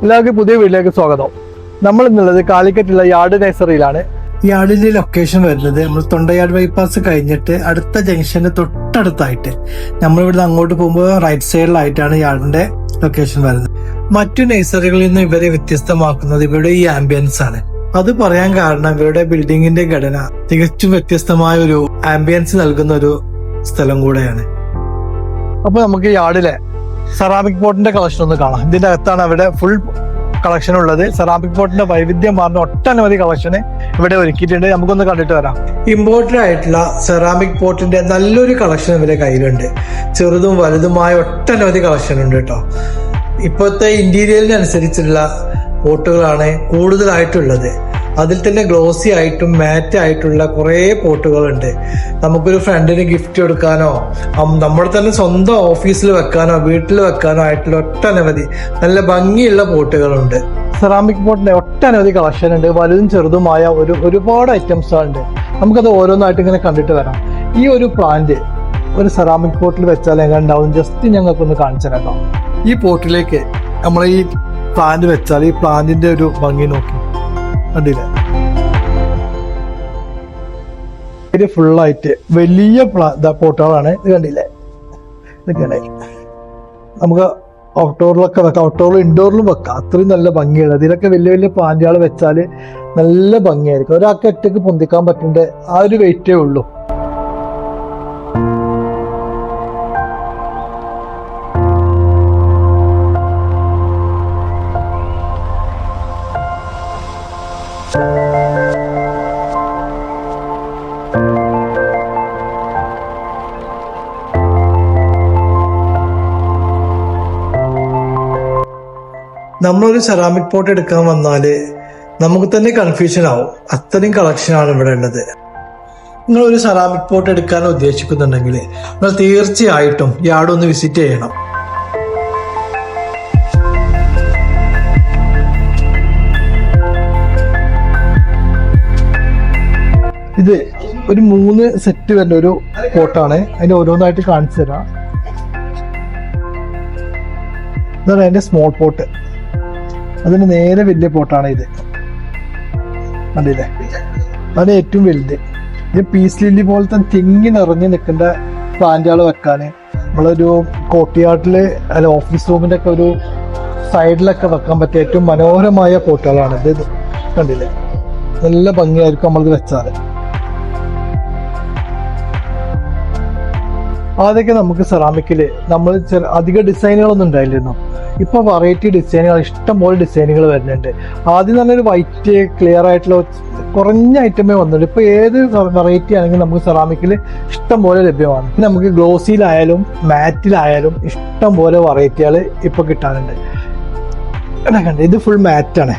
എല്ലാവർക്കും പുതിയ വീട്ടിലേക്ക് സ്വാഗതം. നമ്മൾ ഇന്നുള്ളത് കാലിക്കറ്റുള്ള യാർഡ് നഴ്സറിയിലാണ്. യാർഡിന്റെ ലൊക്കേഷൻ വരുന്നത് നമ്മൾ തൊണ്ടയാട് ബൈപ്പാസ് കഴിഞ്ഞിട്ട് അടുത്ത ജംഗ്ഷന് തൊട്ടടുത്തായിട്ട് നമ്മളിവിടുന്ന് അങ്ങോട്ട് പോകുമ്പോൾ റൈറ്റ് സൈഡിലായിട്ടാണ് യാർഡിന്റെ ലൊക്കേഷൻ വരുന്നത്. മറ്റു നഴ്സറികളിൽ നിന്ന് ഇവരെ വ്യത്യസ്തമാക്കുന്നത് ഇവരുടെ ഈ ആംബിയൻസ് ആണ്. അത് പറയാൻ കാരണം ഇവരുടെ ബിൽഡിങ്ങിന്റെ ഘടന തികച്ചും വ്യത്യസ്തമായ ഒരു ആംബിയൻസ് നൽകുന്ന ഒരു സ്ഥലം കൂടെയാണ്. അപ്പൊ നമുക്ക് യാർഡിലെ സെറാമിക് പോട്ടിന്റെ കളക്ഷൻ ഒന്ന് കാണാം. ഇതിന്റെ അകത്താണ് അവിടെ ഫുൾ കളക്ഷൻ ഉള്ളത്. സെറാമിക് പോട്ടിന്റെ വൈവിധ്യം മാറുന്ന ഒട്ടനവധി കളക്ഷന് ഇവിടെ ഒരുക്കിയിട്ടുണ്ട്. നമുക്കൊന്ന് കണ്ടിട്ട് വരാം. ഇമ്പോർട്ടഡ് ആയിട്ടുള്ള സെറാമിക് പോട്ടിന്റെ നല്ലൊരു കളക്ഷൻ ഇവരുടെ കയ്യിലുണ്ട്. ചെറുതും വലുതുമായ ഒട്ടനവധി കളക്ഷൻ ഉണ്ട് കേട്ടോ. ഇപ്പോഴത്തെ ഇന്റീരിയലിനനുസരിച്ചുള്ള പോട്ടുകളാണ് കൂടുതലായിട്ടുള്ളത്. അതിൽ തന്നെ ഗ്ലോസി ആയിട്ടും മാറ്റ് ആയിട്ടുള്ള കുറേ പോട്ടുകളുണ്ട്. നമുക്കൊരു ഫ്രണ്ടിന് ഗിഫ്റ്റ് കൊടുക്കാനോ നമ്മുടെ തന്നെ സ്വന്തം ഓഫീസിൽ വെക്കാനോ വീട്ടിൽ വെക്കാനോ ആയിട്ടുള്ള ഒട്ടനവധി നല്ല ഭംഗിയുള്ള പോട്ടുകളുണ്ട്. സെറാമിക് പോട്ടിന്റെ ഒട്ടനവധി കളക്ഷൻ ഉണ്ട്. വലുതും ചെറുതുമായ ഒരുപാട് ഐറ്റംസ് ഉണ്ട്. നമുക്കത് ഓരോന്നായിട്ട് ഇങ്ങനെ കണ്ടിട്ട് വരാം. ഈ ഒരു പ്ലാന്റ് ഒരു സെറാമിക് പോട്ടിൽ വെച്ചാൽ എങ്ങനെ ഉണ്ടാവും ജസ്റ്റ് ഞങ്ങൾക്കൊന്ന് കാണിച്ചു തരാം കേട്ടോ. ഈ പോട്ടിലേക്ക് നമ്മൾ ഈ പ്ലാന്റ് വെച്ചാൽ ഈ പ്ലാന്റിന്റെ ഒരു ഭംഗി നോക്കി കണ്ടില്ലേ, ഇത് ഫുള്ളായിട്ട് വലിയ പോട്ടുകളാണ്. ഇത് കണ്ടില്ലേ, ഇതൊക്കെയാണ് നമുക്ക് ഔട്ട്ഡോറിലൊക്കെ വെക്കാം, ഔട്ട്ഡോറിലും ഇൻഡോറിലും വെക്കാം. അത്രയും നല്ല ഭംഗിയാണ്. ഇതിലൊക്കെ വലിയ വലിയ പ്ലാന്റുകൾ വെച്ചാൽ നല്ല ഭംഗിയായിരിക്കും. ഒരാൾക്ക് ഒറ്റയ്ക്ക് പൊന്തിക്കാൻ പറ്റുന്ന ആ ഒരു വെയിറ്റേ ഉള്ളൂ. നമ്മളൊരു സെറാമിക് പോട്ട് എടുക്കാൻ വന്നാല് നമുക്ക് തന്നെ കൺഫ്യൂഷൻ ആവും. അത്രയും കളക്ഷനാണ് ഇവിടെ ഉള്ളത്. നിങ്ങളൊരു സെറാമിക് പോട്ട് എടുക്കാൻ ഉദ്ദേശിക്കുന്നുണ്ടെങ്കിൽ നിങ്ങൾ തീർച്ചയായിട്ടും യാർഡ് ഒന്ന് വിസിറ്റ് ചെയ്യണം. ഇത് ഒരു 3 സെറ്റ് വരുന്ന ഒരു പോട്ടാണ്. അതിന്റെ ഓരോന്നായിട്ട് കാണിച്ചു തരാം. ഇതാണ് അതിന്റെ സ്മോൾ പോട്ട്. അതിന് നേരെ വലിയ പോട്ടാണ് ഇത്, കണ്ടില്ലേ, അതാണ് ഏറ്റവും വലുത്. ഇത് പീസ് ലില്ലി പോലത്തെ തിങ്ങി നിറഞ്ഞ് നിൽക്കേണ്ട പ്ലാന്റുകൾ വെക്കാൻ നമ്മളൊരു കോട്ടിയാട്ടില് അല്ല ഓഫീസ് റൂമിന്റെ ഒക്കെ ഒരു സൈഡിലൊക്കെ വെക്കാൻ പറ്റിയ ഏറ്റവും മനോഹരമായ പോട്ടുകളാണ് ഇത്. കണ്ടില്ലേ, നല്ല ഭംഗിയായിരിക്കും നമ്മളത് വെച്ചാൽ. ആദ്യമൊക്കെ നമുക്ക് സെറാമിക്കില് നമ്മൾ അധിക ഡിസൈനുകളൊന്നും ഉണ്ടായില്ലായിരുന്നു. ഇപ്പൊ വെറൈറ്റി ഡിസൈനുകൾ, ഇഷ്ടംപോലെ ഡിസൈനുകൾ വരുന്നുണ്ട്. ആദ്യം നല്ലൊരു വൈറ്റ് ക്ലിയർ ആയിട്ടുള്ള കുറഞ്ഞ ഐറ്റമേ വന്നുള്ളൂ. ഇപ്പൊ ഏത് വെറൈറ്റി ആണെങ്കിലും നമുക്ക് സെറാമിക്കിൽ ഇഷ്ടം പോലെ ലഭ്യമാണ്. നമുക്ക് ഗ്ലോസിയിലായാലും മാറ്റിലായാലും ഇഷ്ടം പോലെ വെറൈറ്റികൾ ഇപ്പൊ കിട്ടാനുണ്ട്. കണ്ടേ, ഇത് ഫുൾ മാറ്റാണ്.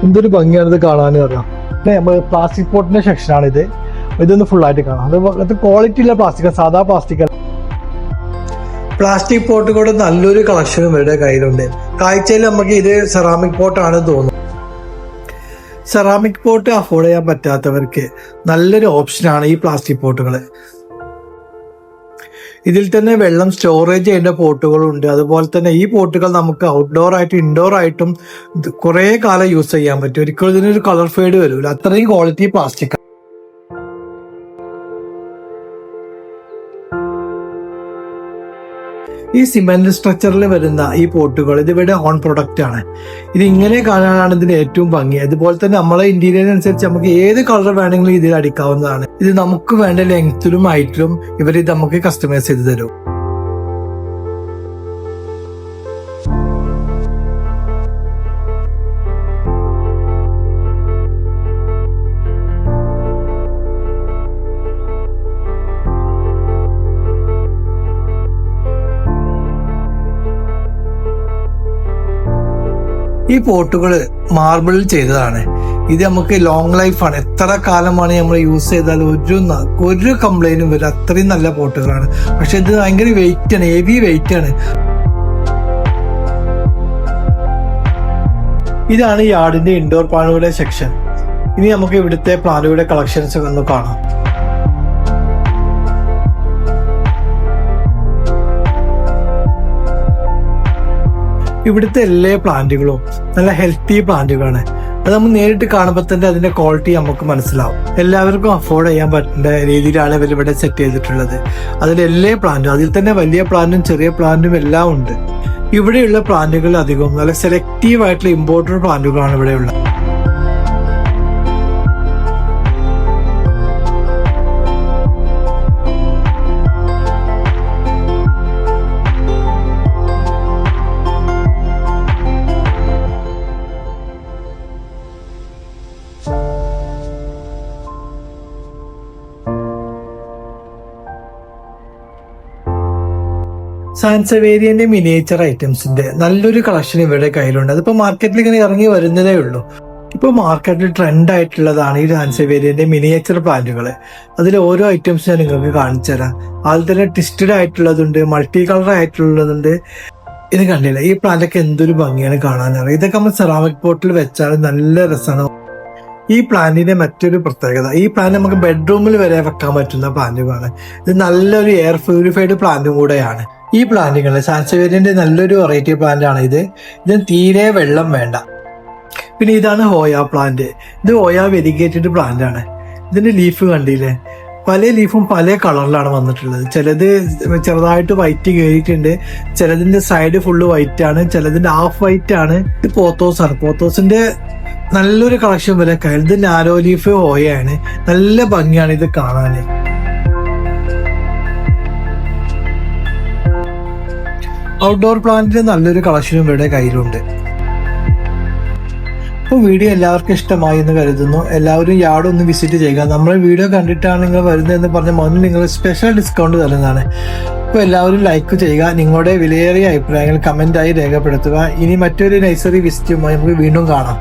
എന്തൊരു ഭംഗിയാണ് ഇത് കാണാനും അറിയാം. നമ്മൾ പ്ലാസ്റ്റിക് പോട്ടിന്റെ സെക്ഷനാണ് ഇത്. ഇതൊന്ന് ഫുള്ളായിട്ട് കാണാം. അത് ക്വാളിറ്റി ഉള്ള പ്ലാസ്റ്റിക്, സാധാ പ്ലാസ്റ്റിക്. പ്ലാസ്റ്റിക് പോട്ടുകളുടെ നല്ലൊരു കളക്ഷനും ഇവരുടെ കയ്യിലുണ്ട്. കാഴ്ചയിൽ നമുക്ക് ഇത് സെറാമിക് പോട്ടാണ് തോന്നുന്നത്. സെറാമിക് പോട്ട് അഫോർഡ് ചെയ്യാൻ പറ്റാത്തവർക്ക് നല്ലൊരു ഓപ്ഷനാണ് ഈ പ്ലാസ്റ്റിക് പോട്ടുകൾ. ഇതിൽ തന്നെ വെള്ളം സ്റ്റോറേജ് ചെയ്യേണ്ട പോട്ടുകളുണ്ട്. അതുപോലെ തന്നെ ഈ പോട്ടുകൾ നമുക്ക് ഔട്ട്ഡോർ ആയിട്ടും ഇൻഡോർ ആയിട്ടും കുറേ കാലം യൂസ് ചെയ്യാൻ പറ്റും. ഒരിക്കലും ഇതിനൊരു കളർ ഫെയ്ഡ് വരില്ല. അത്രയും ക്വാളിറ്റി പ്ലാസ്റ്റിക്. ഈ സിമെന്റ് സ്ട്രക്ചറിൽ വരുന്ന ഈ പോട്ടുകൾ ഇതിവിടെ ഓൺ പ്രൊഡക്റ്റ് ആണ്. ഇത് ഇങ്ങനെ കാണാനാണ് ഇതിന് ഏറ്റവും ഭംഗി. അതുപോലെ തന്നെ നമ്മളെ ഇന്റീരിയറിനനുസരിച്ച് നമുക്ക് ഏത് കളർ വേണമെങ്കിലും ഇതിൽ അടിക്കാവുന്നതാണ്. ഇത് നമുക്ക് വേണ്ട ലെങ്ത്തിലും ഹൈറ്റിലും ഇവർ നമുക്ക് കസ്റ്റമൈസ് ചെയ്ത് തരും. ഈ പോട്ടുകൾ മാർബിളിൽ ചെയ്തതാണ്. ഇത് നമുക്ക് ലോങ് ലൈഫാണ്. എത്ര കാലമാണ് നമ്മൾ യൂസ് ചെയ്താൽ ഒരു കംപ്ലൈന്റും വരും. അത്രയും നല്ല പോട്ടുകളാണ്. പക്ഷെ ഇത് ഭയങ്കര വെയിറ്റ് ആണ്, ഹെവി വെയിറ്റ് ആണ്. ഇതാണ് യാർഡിന്റെ ഇൻഡോർ പ്ലാന്റുകളുടെ സെക്ഷൻ. ഇനി നമുക്ക് ഇവിടുത്തെ പ്ലാന്റുകളുടെ കളക്ഷൻസ് ഒന്ന് കാണാം. ഇവിടുത്തെ എല്ലാ പ്ലാന്റുകളും നല്ല ഹെൽത്തി പ്ലാന്റുകളാണ്. അത് നമ്മൾ നേരിട്ട് കാണുമ്പോൾ തന്നെ അതിന്റെ ക്വാളിറ്റി നമുക്ക് മനസ്സിലാവും. എല്ലാവർക്കും അഫോർഡ് ചെയ്യാൻ പറ്റുന്ന രീതിയിലാണ് ഇവർ ഇവിടെ സെറ്റ് ചെയ്തിട്ടുള്ളത്. അതിൽ എല്ലാ പ്ലാന്റും, അതിൽ തന്നെ വലിയ പ്ലാന്റും ചെറിയ പ്ലാന്റും എല്ലാം ഉണ്ട്. ഇവിടെയുള്ള പ്ലാന്റുകൾ അധികവും നല്ല സെലക്റ്റീവ് ആയിട്ടുള്ള ഇമ്പോർട്ടഡ് പ്ലാന്റുകളാണ് ഇവിടെയുള്ളത്. സാൻസവേരിയന്റെ മിനിയേച്ചർ ഐറ്റംസിന്റെ നല്ലൊരു കളക്ഷൻ ഇവരുടെ കയ്യിലുണ്ട്. അതിപ്പോ മാർക്കറ്റിൽ ഇങ്ങനെ ഇറങ്ങി വരുന്നതേ ഉള്ളൂ. ഇപ്പോൾ മാർക്കറ്റിൽ ട്രെൻഡ് ആയിട്ടുള്ളതാണ് ഈ സാൻസവേരിയന്റെ മിനിയേച്ചർ പ്ലാന്റുകൾ. അതിൽ ഓരോ ഐറ്റംസ് ഞാൻ നിങ്ങൾക്ക് കാണിച്ചു തരാം. അതിൽ തന്നെ ട്വിസ്റ്റഡ് ആയിട്ടുള്ളതുണ്ട്, മൾട്ടി കളർ ആയിട്ടുള്ളതുണ്ട്. ഇത് കണ്ടില്ല, ഈ പ്ലാന്റൊക്കെ എന്തൊരു ഭംഗിയാണ് കാണാനറിയാം. ഇതൊക്കെ നമ്മൾ സെറാമിക് പോട്ടിൽ വെച്ചാൽ നല്ല രസമാണ്. ഈ പ്ലാന്റിന്റെ മറ്റൊരു പ്രത്യേകത, ഈ പ്ലാന്റ് നമുക്ക് ബെഡ്റൂമിൽ വരെ വെക്കാൻ പറ്റുന്ന പ്ലാന്റുകളാണ്. ഇത് നല്ലൊരു എയർ പ്യൂരിഫൈഡ് പ്ലാന്റും കൂടെയാണ്. ഈ പ്ലാന്റുകൾ സാൻസവേരിയന്റെ നല്ലൊരു വെറൈറ്റി പ്ലാന്റ് ആണ് ഇത്. ഇതിന് തീരെ വെള്ളം വേണ്ട. പിന്നെ ഇതാണ് ഹോയ പ്ലാന്റ്. ഇത് ഹോയ വെരിഗേറ്റഡ് പ്ലാന്റ് ആണ്. ഇതിന്റെ ലീഫ് കണ്ടില്ലേ, പല ലീഫും പല കളറിലാണ് വന്നിട്ടുള്ളത്. ചിലത് ചെറുതായിട്ട് വൈറ്റ് കയറിയിട്ടുണ്ട്, ചിലതിന്റെ സൈഡ് ഫുള്ള് വൈറ്റ് ആണ്, ചിലതിന്റെ ഹാഫ് വൈറ്റ് ആണ്. ഇത് പോത്തോസ് ആണ്. പോത്തോസിന്റെ നല്ലൊരു കളക്ഷൻ വരെ കയ്യിൽ. ഇത് നാരോ ലീഫ് ഹോയാണ്. നല്ല ഭംഗിയാണ് ഇത് കാണാൻ. ഔട്ട്ഡോർ പ്ലാന്റിന് നല്ലൊരു കളക്ഷനും ഇവരുടെ കയ്യിലുണ്ട്. അപ്പോൾ വീഡിയോ എല്ലാവർക്കും ഇഷ്ടമായി എന്ന് കരുതുന്നു. എല്ലാവരും യാർഡ് ഒന്ന് വിസിറ്റ് ചെയ്യുക. നമ്മളെ വീഡിയോ കണ്ടിട്ടാണ് നിങ്ങൾ വരുന്നതെന്ന് പറഞ്ഞ മുന്നിൽ നിങ്ങൾ സ്പെഷ്യൽ ഡിസ്കൗണ്ട് തരുന്നതാണ്. അപ്പോൾ എല്ലാവരും ലൈക്ക് ചെയ്യുക. നിങ്ങളുടെ വിലയേറിയ അഭിപ്രായങ്ങൾ കമൻ്റായി രേഖപ്പെടുത്തുക. ഇനി മറ്റൊരു നഴ്സറി വിസിറ്റുമായി നമുക്ക് വീണ്ടും കാണാം.